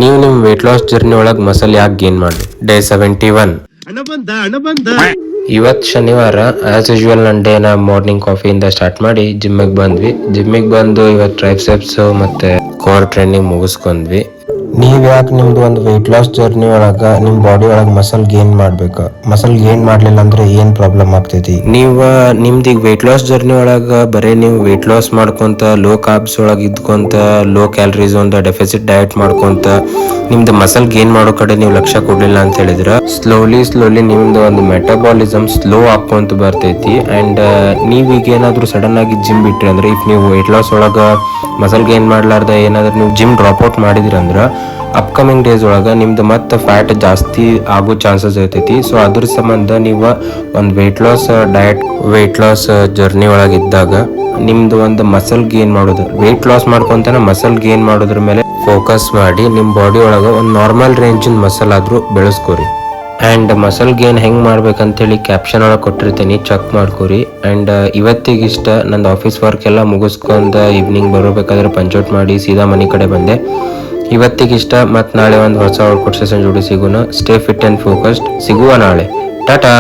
ನೀವು ನಿಮ್ಮ weight loss journey ಒಳಗೆ ಮಸಲ್ ಯಾಕೆ ಗೇನ್ ಮಾಡಿ. ಡೇ 71. ಇವತ್ತು ಶನಿವಾರ ಆಸ್ ಯೂಶುವಲ್ ನನ್ನ ಡೇನ ಮಾರ್ನಿಂಗ್ ಕಾಫಿಯಿಂದ ಸ್ಟಾರ್ಟ್ ಮಾಡಿ ಜಿಮ್ಮಿಗೆ ಬಂದ್ವಿ. ಜಿಮ್ಮಿಗೆ ಬಂದು ಇವತ್ತು ಟ್ರೈಸೆಪ್ಸ್ ಮತ್ತೆ ಕೋರ್ ಟ್ರೈನಿಂಗ್ ಮುಗಿಸ್ಕೊಂಡ್ವಿ. ನೀವು ಯಾಕೆ ನಿಮ್ದು ಒಂದು ವೆಯ್ಟ್ ಲಾಸ್ ಜರ್ನಿ ಒಳಗೆ ನಿಮ್ಮ ಬಾಡಿ ಒಳಗೆ ಮಸಲ್ ಗೇನ್ ಮಾಡ್ಬೇಕು. ಮಸಲ್ ಗೇನ್ ಮಾಡಲಿಲ್ಲ ಅಂದ್ರೆ ಏನು ಪ್ರಾಬ್ಲಮ್ ಆಗ್ತೈತಿ. ನೀವು ನಿಮ್ದು ಈಗ ವೆಯ್ಟ್ ಲಾಸ್ ಜರ್ನಿ ಒಳಗೆ ಬರೀ ನೀವು ವೆಯ್ಟ್ ಲಾಸ್ ಮಾಡ್ಕೊಂತ ಲೋ ಕಾರ್ಬ್ಸ್ ಒಳಗೆ ಇದ್ಕೊಂತ ಲೋ ಕ್ಯಾಲರೀಸ್ ಒಂದು ಡೆಫಿಸಿಟ್ ಡಯಟ್ ಮಾಡ್ಕೊಂತ ನಿಮ್ದು ಮಸಲ್ ಗೇನ್ ಮಾಡೋ ಕಡೆ ನೀವು ಲಕ್ಷ್ಯ ಕೊಡ್ಲಿಲ್ಲ ಅಂತ ಹೇಳಿದ್ರೆ ಸ್ಲೋಲಿ ನಿಮ್ದು ಒಂದು ಮೆಟಬಾಲಿಸಮ್ ಸ್ಲೋ ಆಕೊಂತ ಬರ್ತೈತಿ. ಅಂಡ್ ನೀವೀಗ ಏನಾದ್ರು ಸಡನ್ ಆಗಿ ಜಿಮ್ ಬಿಟ್ರಿ ಅಂದ್ರೆ ಇಫ್ ನೀವು ವೆಯ್ಟ್ ಲಾಸ್ ಒಳಗೆ ಮಸಲ್ ಗೇನ್ ಮಾಡ್ಲಾರ್ದ ಏನಾದ್ರು ನೀವು ಜಿಮ್ ಡ್ರಾಪ್ ಔಟ್ ಮಾಡಿದ್ರಿ ಅಂದ್ರೆ ಅಪ್ಕಮಿಂಗ್ ಡೇಸ್ ಒಳಗೆ ನಿಮ್ದು ಮತ್ತೆ ಫ್ಯಾಟ್ ಜಾಸ್ತಿ ಆಗೋ ಚಾನ್ಸಸ್ ಇರ್ತೈತಿ. ಸೊ ಅದ್ರ ಸಂಬಂಧ ನೀವು ಒಂದು ವೆಯ್ಟ್ ಲಾಸ್ ಜರ್ನಿ ಒಳಗೆ ಇದ್ದಾಗ ನಿಮ್ದು ಒಂದು ಮಸಲ್ ಗೇನ್ ಮಾಡೋದು ವೆಯ್ಟ್ ಲಾಸ್ ಮಾಡ್ಕೊಂತಾನೆ ಮಸಲ್ ಗೇನ್ ಮಾಡೋದ್ರ ಮೇಲೆ ಫೋಕಸ್ ಮಾಡಿ ನಿಮ್ಮ ಬಾಡಿ ಒಳಗೆ ಒಂದು ನಾರ್ಮಲ್ ರೇಂಜಿನ ಮಸಲ್ ಆದ್ರೂ ಬೆಳೆಸ್ಕೋರಿ. ಆ್ಯಂಡ್ ಮಸಲ್ ಗೇನ್ ಹೆಂಗೆ ಮಾಡ್ಬೇಕಂತೇಳಿ ಕ್ಯಾಪ್ಷನ್ ಒಳಗೆ ಕೊಟ್ಟಿರ್ತೀನಿ, ಚೆಕ್ ಮಾಡ್ಕೊರಿ. ಆ್ಯಂಡ್ ಇವತ್ತಿಗಿಷ್ಟ ನಂದು ಆಫೀಸ್ ವರ್ಕ್ ಎಲ್ಲ ಮುಗಿಸ್ಕೊಂಡು ಈವ್ನಿಂಗ್ ಬರಬೇಕಾದ್ರೆ ಪಂಚೌಟ್ ಮಾಡಿ ಸೀದಾ ಮನೆ ಕಡೆ ಬಂದೆ. ಇವತ್ತಿಗಿಷ್ಟ ಮತ್ತು ನಾಳೆ ಒಂದು ಹೊಸ ವರ್ಕೌಟ್ ಸೆಷನ್ ಜೋಡಿ ಸಿಗೋಣ. Stay fit and focused. ಸಿಗುವ ನಾಳೆ. ಟಾಟಾ.